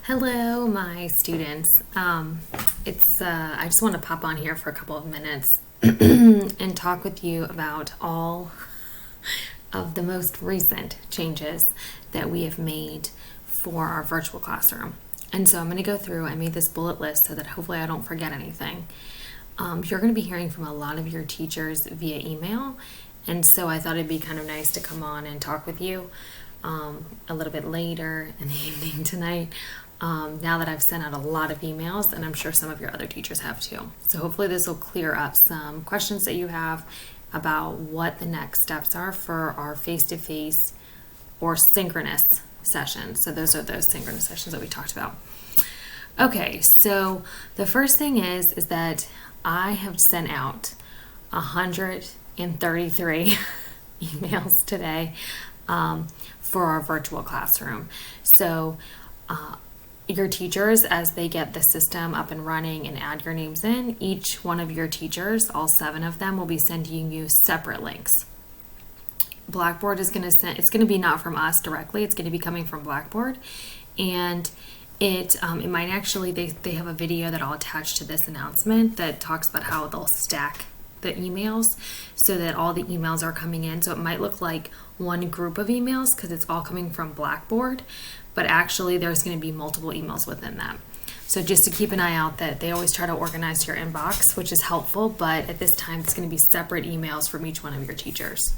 Hello, my students. I just want to pop on here for a couple of minutes and talk with you about all of the most recent changes that we have made for our virtual classroom. And so I'm going to go through. I made this bullet list so that hopefully I don't forget anything. You're going to be hearing from a lot of your teachers via email, and so I thought it'd be kind of nice to come on and talk with you a little bit later in the evening tonight. Now that I've sent out a lot of emails, and I'm sure some of your other teachers have too. So hopefully this will clear up some questions that you have about what the next steps are for our face-to-face or synchronous sessions. So those are those synchronous sessions that we talked about. Okay, so the first thing is that I have sent out 133 emails today for our virtual classroom. So your teachers, as they get the system up and running and add your names in, each one of your teachers, all 7 of them, will be sending you separate links. Blackboard is going to send, it's going to be not from us directly, it's going to be coming from Blackboard, and it might actually, they have a video that I'll attach to this announcement that talks about how they'll stack the emails so that all the emails are coming in. So it might look like one group of emails because it's all coming from Blackboard, but actually there's going to be multiple emails within that. So just to keep an eye out, that they always try to organize your inbox, which is helpful, but at this time it's going to be separate emails from each one of your teachers.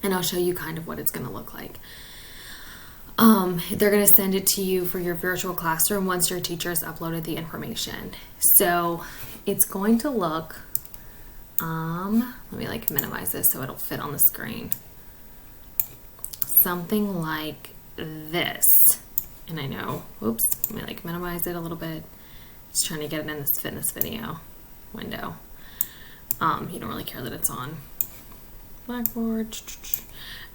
And I'll show you kind of what it's going to look like. They're going to send it to you for your virtual classroom once your teacher has uploaded the information. So it's going to look, let me minimize this so it'll fit on the screen. Something like this. And I know, oops, let me minimize it a little bit. Just trying to get it in this fitness video window. You don't really care that it's on Blackboard.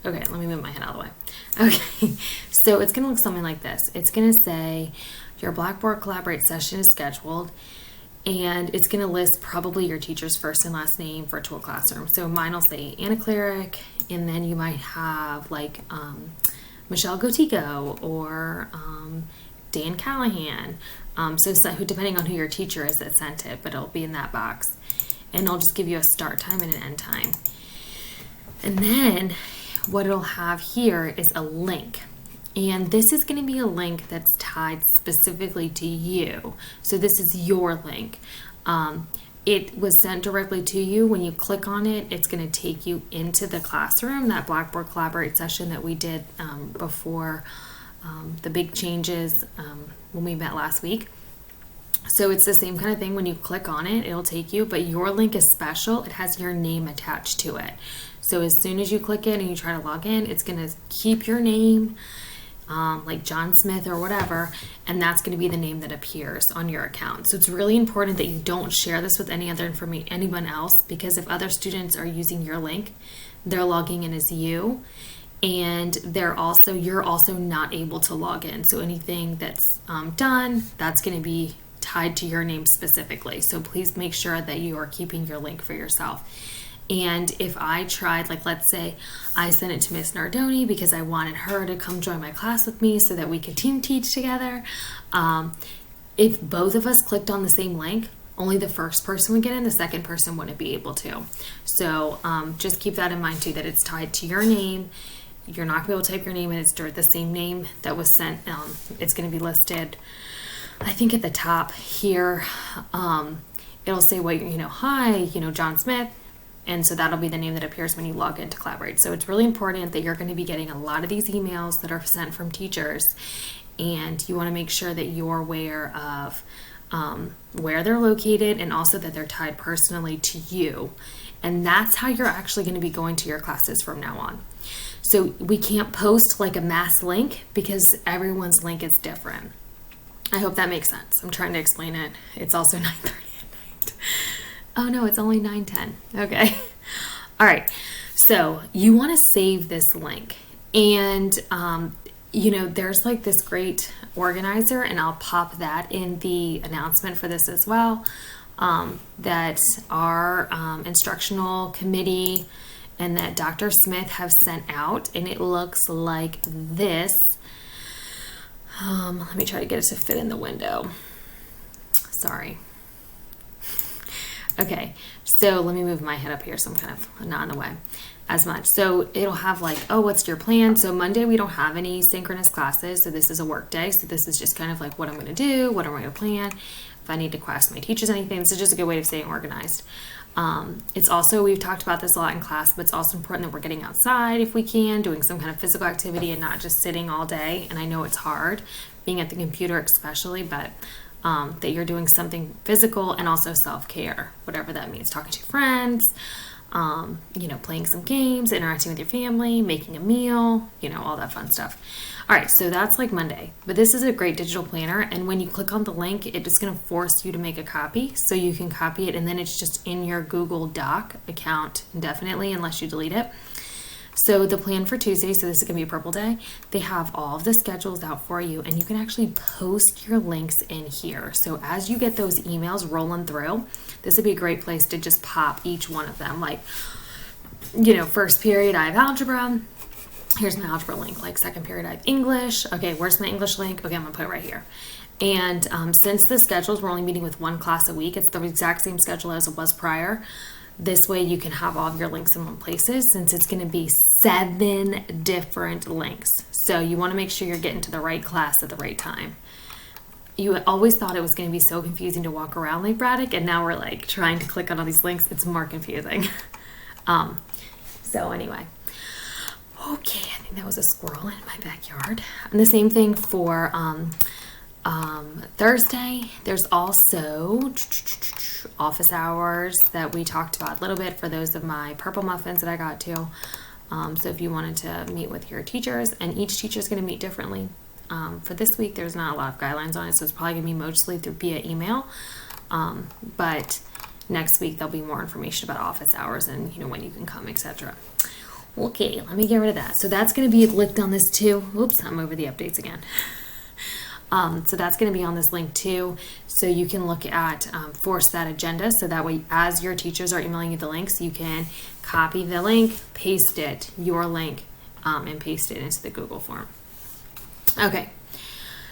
Okay, let me move my head out of the way. Okay, so it's going to look something like this. It's going to say your Blackboard Collaborate session is scheduled, and it's going to list probably your teacher's first and last name, virtual classroom. So mine will say Anna Cleric, and then you might have Michelle Gotico or Dan Callahan. So depending on who your teacher is that sent it, but it'll be in that box. And it'll just give you a start time and an end time. And then what it'll have here is a link. And this is going to be a link that's tied specifically to you. So this is your link. It was sent directly to you. When you click on it, it's going to take you into the classroom, that Blackboard Collaborate session that we did before the big changes when we met last week. So it's the same kind of thing. When you click on it, it'll take you, but your link is special. It has your name attached to it. So as soon as you click in and you try to log in, it's going to keep your name, like John Smith or whatever, and that's going to be the name that appears on your account. So it's really important that you don't share this with anyone else, because if other students are using your link, they're logging in as you, and you're also not able to log in. So anything that's done, that's going to be tied to your name specifically. So please make sure that you are keeping your link for yourself. And if I tried, let's say I sent it to Miss Nardoni because I wanted her to come join my class with me so that we could team teach together. If both of us clicked on the same link, only the first person would get in, the second person wouldn't be able to. So just keep that in mind too, that it's tied to your name. You're not going to be able to type your name in. It's the same name that was sent. It's going to be listed, I think, at the top here. It'll say, hi, John Smith. And so that'll be the name that appears when you log into Collaborate. So it's really important that you're going to be getting a lot of these emails that are sent from teachers, and you want to make sure that you're aware of where they're located, and also that they're tied personally to you. And that's how you're actually going to be going to your classes from now on. So we can't post a mass link because everyone's link is different. I hope that makes sense. I'm trying to explain it. It's also 9:30 at night. Oh no, it's only 9:10. Okay. All right. So you want to save this link. And, there's this great organizer, and I'll pop that in the announcement for this as well, that our instructional committee and that Dr. Smith have sent out. And it looks like this. Let me try to get it to fit in the window. Sorry. Okay, so let me move my head up here so I'm kind of not in the way as much. So it'll have like, oh, what's your plan? So Monday we don't have any synchronous classes, so this is a work day. So this is just kind of like what I'm going to do, what am I going to plan, if I need to ask my teachers anything. This is just a good way of staying organized. It's also, we've talked about this a lot in class, but it's also important that we're getting outside if we can, doing some kind of physical activity and not just sitting all day. And I know it's hard, being at the computer especially, but that you're doing something physical and also self-care, whatever that means. Talking to friends, playing some games, interacting with your family, making a meal, all that fun stuff. All right, so that's like Monday, but this is a great digital planner, and when you click on the link, it's going to force you to make a copy, so you can copy it, and then it's just in your Google Doc account indefinitely unless you delete it. So the plan for Tuesday, so this is going to be a purple day, they have all of the schedules out for you, and you can actually post your links in here. So as you get those emails rolling through, this would be a great place to just pop each one of them. Like, first period, I have algebra. Here's my algebra link. Like second period, I have English. Okay, where's my English link? Okay, I'm going to put it right here. And since the schedules, we're only meeting with one class a week. It's the exact same schedule as it was prior. This way you can have all of your links in one places, since it's going to be 7 different links. So you want to make sure you're getting to the right class at the right time. You always thought it was going to be so confusing to walk around like Braddock, and now we're like trying to click on all these links. It's more confusing. So anyway. Okay, I think that was a squirrel in my backyard. And the same thing for Thursday. There's also office hours that we talked about a little bit for those of my purple muffins that I got to. So if you wanted to meet with your teachers, and each teacher is going to meet differently. For this week, there's not a lot of guidelines on it, so it's probably going to be mostly via email. But next week, there'll be more information about office hours and when you can come, etc. Okay, let me get rid of that. So that's going to be linked on this too. Oops, I'm over the updates again. So that's going to be on this link too. So you can look at force that agenda. So that way, as your teachers are emailing you the links, you can copy the link, paste it, your link, and paste it into the Google form. Okay.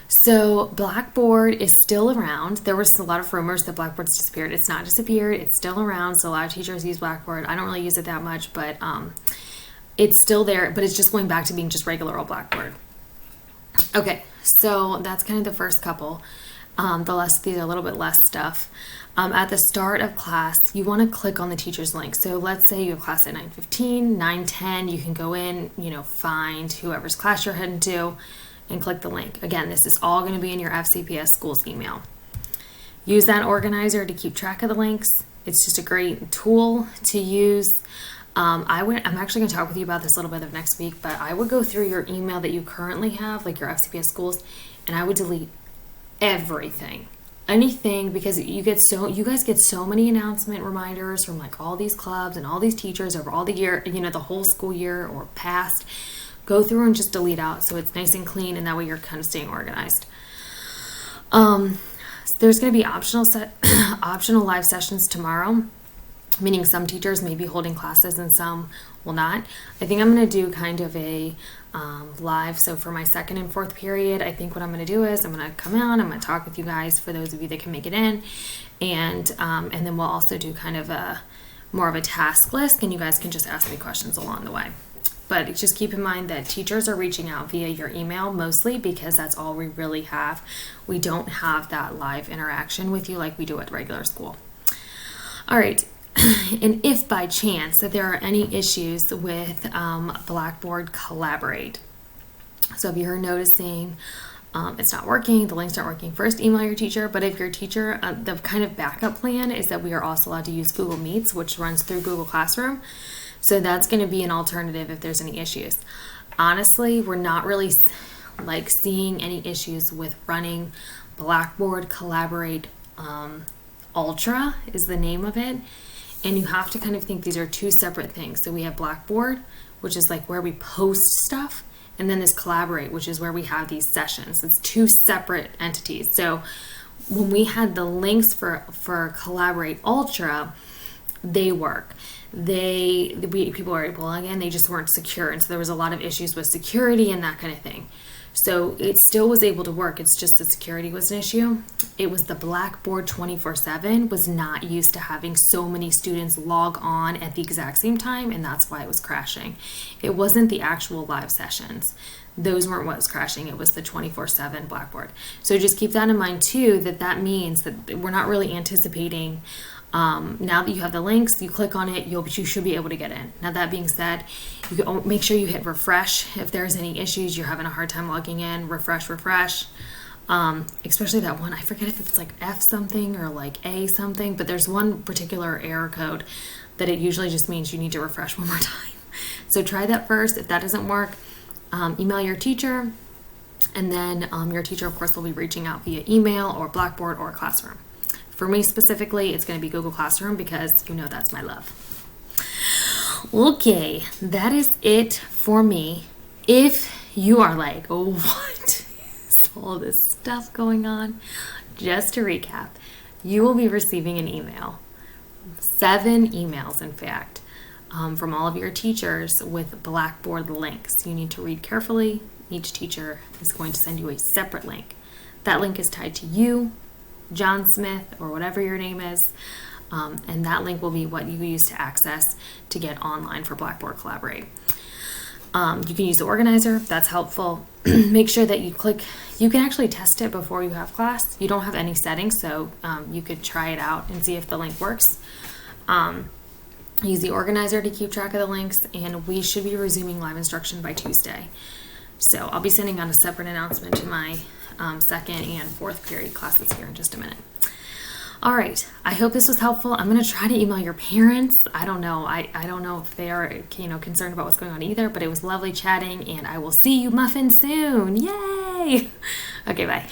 So Blackboard is still around. There was a lot of rumors that Blackboard's disappeared. It's not disappeared. It's still around. So a lot of teachers use Blackboard. I don't really use it that much, but it's still there, but it's just going back to being just regular old Blackboard. Okay, so that's kind of the first couple. These are a little bit less stuff. At the start of class, you want to click on the teacher's link. So let's say you have class at 9:15, 9:10. You can go in, find whoever's class you're heading to and click the link. Again, this is all going to be in your FCPS schools email. Use that organizer to keep track of the links. It's just a great tool to use. I'm actually going to talk with you about this a little bit of next week, but I would go through your email that you currently have, like your FCPS schools, and I would delete everything, anything, because you guys get so many announcement reminders from like all these clubs and all these teachers over all the year, the whole school year or past. Go through and just delete out so it's nice and clean, and that way you're kind of staying organized. There's going to be optional live sessions tomorrow, meaning some teachers may be holding classes and some will not. I think I'm going to do kind of a live. So for my second and fourth period, I think what I'm going to do is I'm going to come out, I'm going to talk with you guys for those of you that can make it in. And then we'll also do kind of more of a task list, and you guys can just ask me questions along the way. But just keep in mind that teachers are reaching out via your email mostly because that's all we really have. We don't have that live interaction with you like we do at regular school. All right. And if by chance that there are any issues with Blackboard Collaborate, so if you're noticing it's not working, the links aren't working, first email your teacher. But if your teacher, the kind of backup plan is that we are also allowed to use Google Meets, which runs through Google Classroom. So that's going to be an alternative if there's any issues. Honestly, we're not really like seeing any issues with running Blackboard Collaborate. Ultra is the name of it. And you have to kind of think these are two separate things. So we have Blackboard, which is like where we post stuff, and then this Collaborate, which is where we have these sessions. It's two separate entities. So when we had the links for Collaborate Ultra, they work. People are able, again, they just weren't secure. And so there was a lot of issues with security and that kind of thing. So it still was able to work. It's just the security was an issue. It was the Blackboard 24/7 was not used to having so many students log on at the exact same time, and that's why it was crashing. It wasn't the actual live sessions. Those weren't what was crashing. It was the 24/7 Blackboard. So just keep that in mind too, that means that we're not really anticipating. Now that you have the links, you click on it, you should be able to get in. Now that being said, you can make sure you hit refresh if there's any issues, you're having a hard time logging in. Refresh. Especially that one, I forget if it's like F something or like A something, but there's one particular error code that it usually just means you need to refresh one more time. So try that first. If that doesn't work, email your teacher, and then your teacher, of course, will be reaching out via email or Blackboard or Classroom. For me specifically, it's going to be Google Classroom because that's my love. Okay, that is it for me. If you are like, oh, what is all this stuff going on? Just to recap, you will be receiving an email, 7 emails in fact, from all of your teachers with Blackboard links. You need to read carefully. Each teacher is going to send you a separate link. That link is tied to you, John Smith, or whatever your name is, and that link will be what you use to access to get online for Blackboard Collaborate. You can use the organizer. That's helpful. Make sure that you can actually test it before you have class. You don't have any settings, so you could try it out and see if the link works. Use the organizer to keep track of the links, and we should be resuming live instruction by Tuesday. So I'll be sending out a separate announcement to my second and fourth period classes here in just a minute. All right, I hope this was helpful. I'm going to try to email your parents. I don't know. I don't know if they are concerned about what's going on either, but it was lovely chatting, and I will see you muffin soon. Yay! Okay, bye.